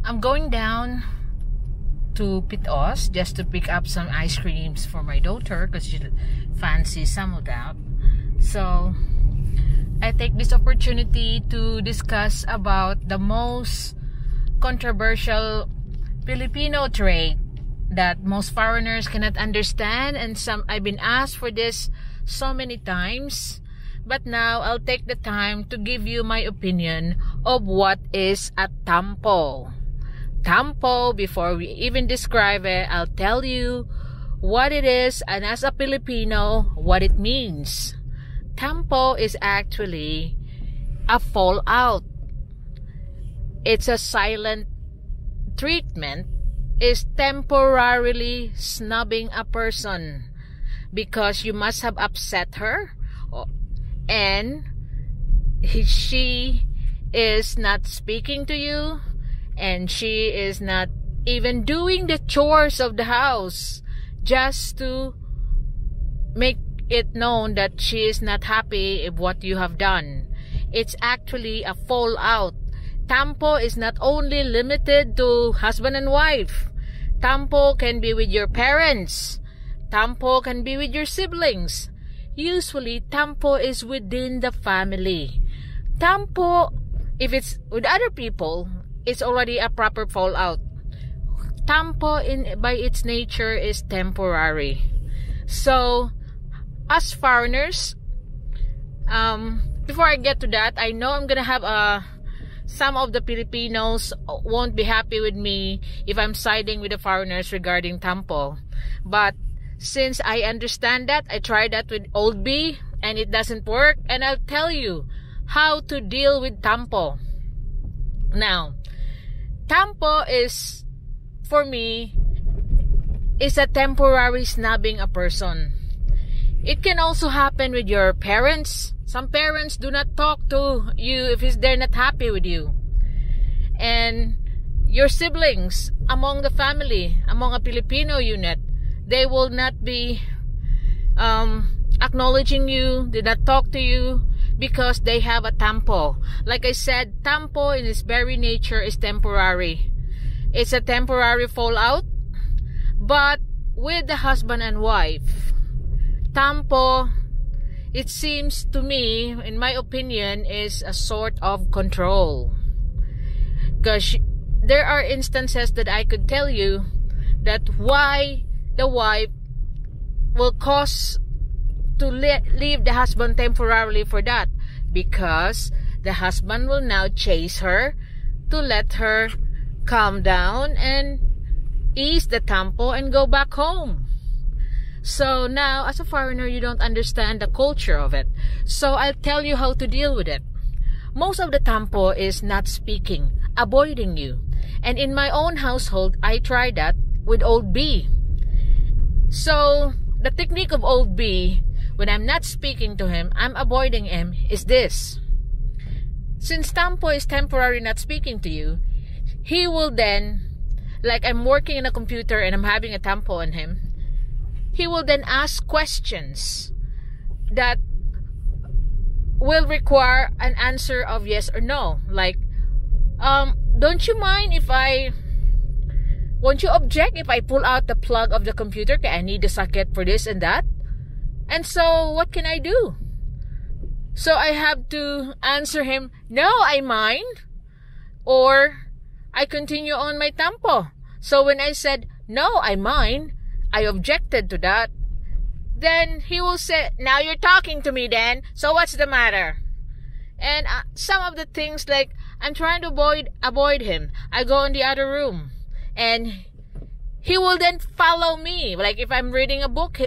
I'm going down to Pitos just to pick up some ice creams for my daughter because she fancies some of that. So I take this opportunity to discuss about the most controversial Filipino trait that most foreigners cannot understand, and I've been asked for this so many times, but now I'll take the time to give you my opinion of what is a tampo. Tampo, before we even describe it, I'll tell you what it is, and as a Filipino, what it means. Tampo is actually a fallout. It's a silent treatment, is temporarily snubbing a person because you must have upset her and she is not speaking to you and she is not even doing the chores of the house just to make it known that she is not happy with what you have done. It's actually a fallout. Tampo is not only limited to husband and wife. Tampo can be with your parents. Tampo can be with your siblings. Usually, tampo is within the family. Tampo, if it's with other people, it's already a proper fallout. Tampo, by its nature, is temporary. So, as foreigners, before I get to that, I know I'm gonna have some of the Filipinos won't be happy with me if I'm siding with the foreigners regarding tampo. But since I understand that, I tried that with Old B and it doesn't work, and I'll tell you how to deal with tampo. Now, tampo is, for me, is a temporary snubbing a person. It can also happen with your parents. Some parents do not talk to you if they're not happy with you. And your siblings among the family, among a Filipino unit, they will not be acknowledging you, they not talk to you because they have a tampo. Like I said, tampo in its very nature is temporary. It's a temporary fallout. But with the husband and wife, tampo, it seems to me, in my opinion, is a sort of control. Because there are instances that I could tell you that why the wife will cause to leave the husband temporarily for that. Because the husband will now chase her to let her calm down and ease the tampo and go back home. So now, as a foreigner, you don't understand the culture of it. So I'll tell you how to deal with it. Most of the tampo is not speaking, avoiding you. And in my own household, I tried that with Old B. So the technique of Old B, when I'm not speaking to him, I'm avoiding him, is this. Since tampo is temporary not speaking to you, he will then, like I'm working in a computer and I'm having a tampo on him, he will then ask questions that will require an answer of yes or no. Like, don't you mind if won't you object if I pull out the plug of the computer? Okay, I need the socket for this and that. And so, what can I do? So I have to answer him, no, I mind. Or, I continue on my tampo. So when I said, no, I mind, I objected to that, then he will say, now you're talking to me then, so what's the matter? And some of the things, like, I'm trying to avoid him. I go in the other room, and he will then follow me. Like, if I'm reading a book,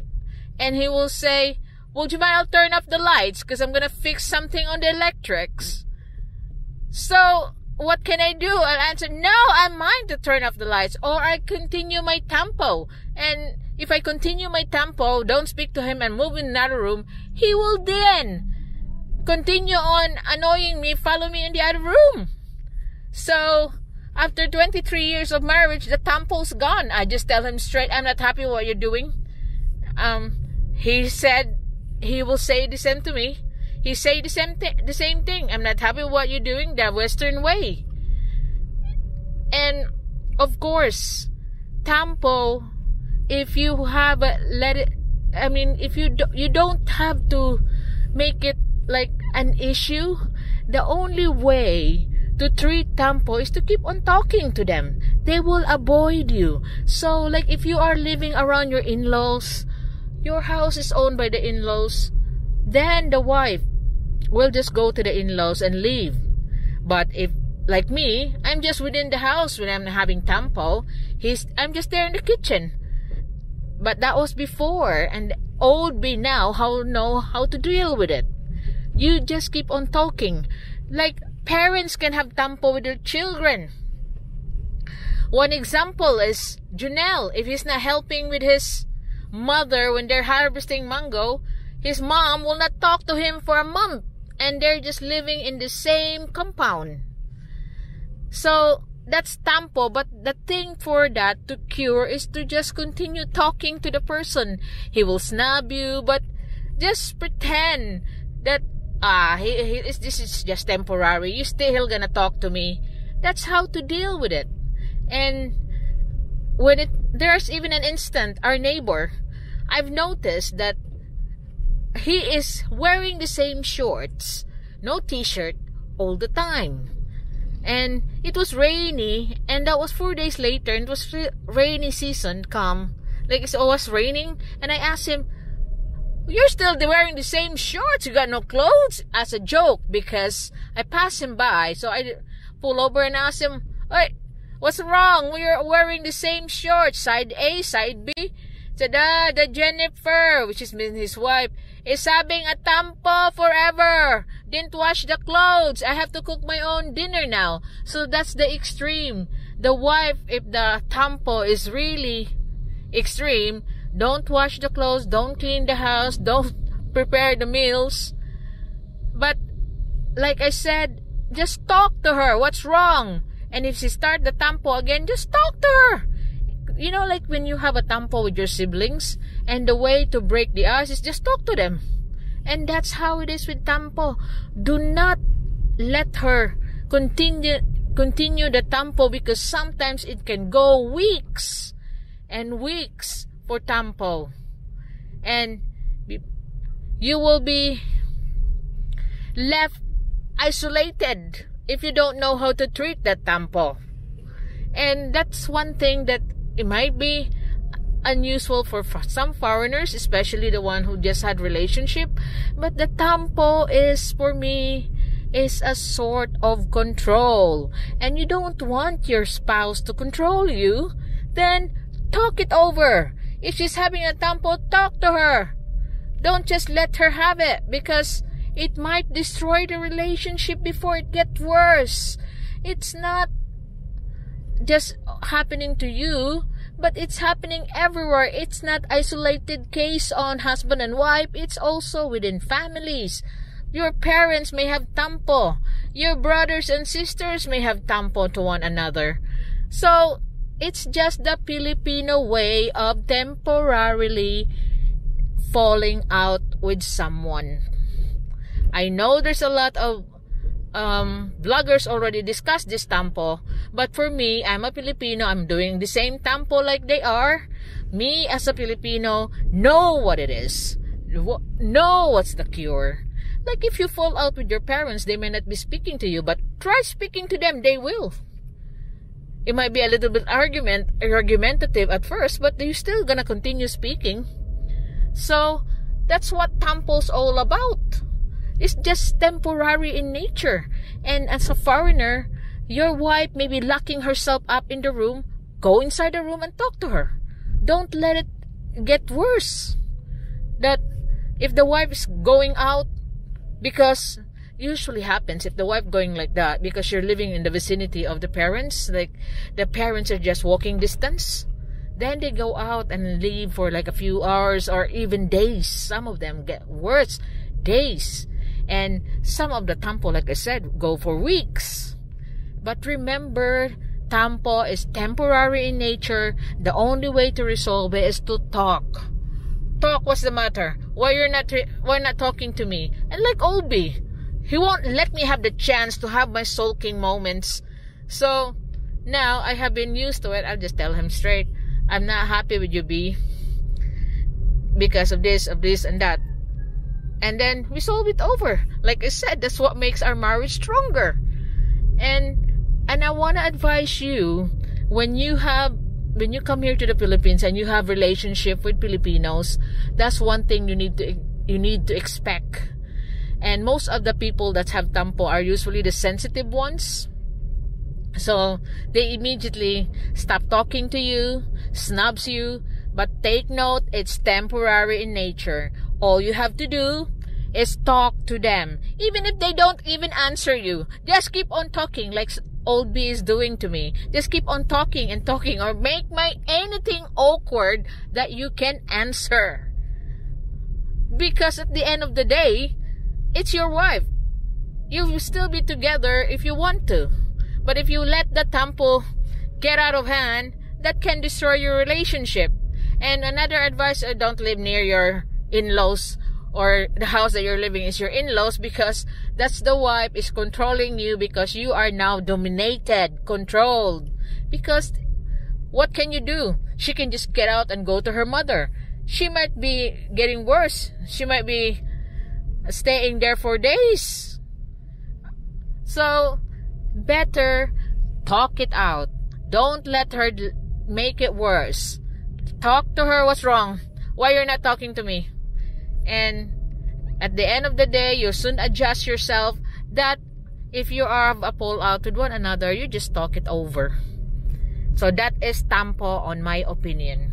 and he will say, would you mind I'll turn off the lights, because I'm gonna fix something on the electrics. So, what can I do? I'll answer, no, I mind to turn off the lights, or I continue my tampo. And if I continue my tampo, don't speak to him and move in another room, he will then continue on annoying me, follow me in the other room. So, after 23 years of marriage, the tampo's gone. I just tell him straight, I'm not happy with what you're doing. He said he will say the same to me. He say the same thing. I'm not happy with what you're doing the Western way. And of course, tampo, if you have if you don't have to make it like an issue. The only way to treat tampo is to keep on talking to them. They will avoid you. So like if you are living around your in-laws, your house is owned by the in-laws, then the wife will just go to the in-laws and leave. But if, like me, I'm just within the house when I'm having tampo, I'm just there in the kitchen. But that was before, and old me now know how to deal with it. You just keep on talking. Like parents can have tampo with their children. One example is Junel. If he's not helping with his mother when they're harvesting mango, his mom will not talk to him for a month, and they're just living in the same compound. So that's tampo, but the thing for that to cure is to just continue talking to the person. He will snub you, but just pretend that this is just temporary. You still gonna talk to me. That's how to deal with it. And when there's even an instant, our neighbor, I've noticed that he is wearing the same shorts, no t-shirt, all the time. And it was rainy, and that was 4 days later, and it was rainy season come. Like it was raining, and I asked him, "You're still wearing the same shorts? You got no clothes?" As a joke, because I passed him by. So I pull over and ask him, "Hey, what's wrong? We're wearing the same shorts. Side A, side B." Said, the Jennifer, which is his wife, is having a tampo forever. Didn't wash the clothes. I have to cook my own dinner now. So that's the extreme. The wife, if the tampo is really extreme, don't wash the clothes, don't clean the house, don't prepare the meals. But like I said, just talk to her. What's wrong? And if she start the tampo again, just talk to her. You know, like when you have a tampo with your siblings, and the way to break the ice is just talk to them. And that's how it is with tampo. Do not let her continue the tampo, because sometimes it can go weeks and weeks for tampo, and you will be left isolated if you don't know how to treat that tampo. And that's one thing that it might be unusual for some foreigners, especially the one who just had relationship. But the tampo is, for me, is a sort of control, and you don't want your spouse to control you. Then talk it over. If she's having a tampo, talk to her. Don't just let her have it, because it might destroy the relationship before it gets worse. It's not just happening to you, but it's happening everywhere. It's not isolated case on husband and wife. It's also within families. Your parents may have tampo. Your brothers and sisters may have tampo to one another. So it's just the Filipino way of temporarily falling out with someone. I know there's a lot of vloggers already discussed this tampo, but for me, I'm a Filipino. I'm doing the same tampo like they are. Me as a Filipino know what it is, know what's the cure. Like if you fall out with your parents, they may not be speaking to you, but try speaking to them. They will. It might be a little bit argumentative at first, but you're still gonna continue speaking. So that's what tampo's all about. It's just temporary in nature. And as a foreigner, your wife may be locking herself up in the room. Go inside the room and talk to her. Don't let it get worse. That if the wife is going out, because usually happens if the wife going like that, because you're living in the vicinity of the parents, like the parents are just walking distance, then they go out and leave for like a few hours or even days. Some of them get worse, days. And some of the tampo, like I said, go for weeks. But remember, tampo is temporary in nature. The only way to resolve it is to talk. Talk, what's the matter? Why not talking to me? And like Olby, he won't let me have the chance to have my sulking moments. So Now, I have been used to it. I'll just tell him straight, I'm not happy with you, B, because of this, and that. And then we solve it over. Like I said, that's what makes our marriage stronger. And I want to advise you, when you come here to the Philippines and you have relationship with Filipinos, that's one thing you need to expect. And most of the people that have tampo are usually the sensitive ones. So they immediately stop talking to you, snubs you. But take note, it's temporary in nature. All you have to do is talk to them. Even if they don't even answer you, just keep on talking like old B is doing to me. Just keep on talking and talking, or make anything awkward that you can answer. Because at the end of the day, it's your wife. You will still be together if you want to. But if you let the tampo get out of hand, that can destroy your relationship. And another advice, don't live near your in-laws, or the house that you're living is your in-laws, because that's the wife is controlling you, because you are now dominated, controlled. Because what can you do? She can just get out and go to her mother. She might be getting worse. She might be staying there for days. So, better talk it out. Don't let her make it worse. Talk to her, what's wrong? Why you're not talking to me? And at the end of the day, you'll soon adjust yourself that if you are a fall out with one another, you just talk it over. So that is tampo on my opinion.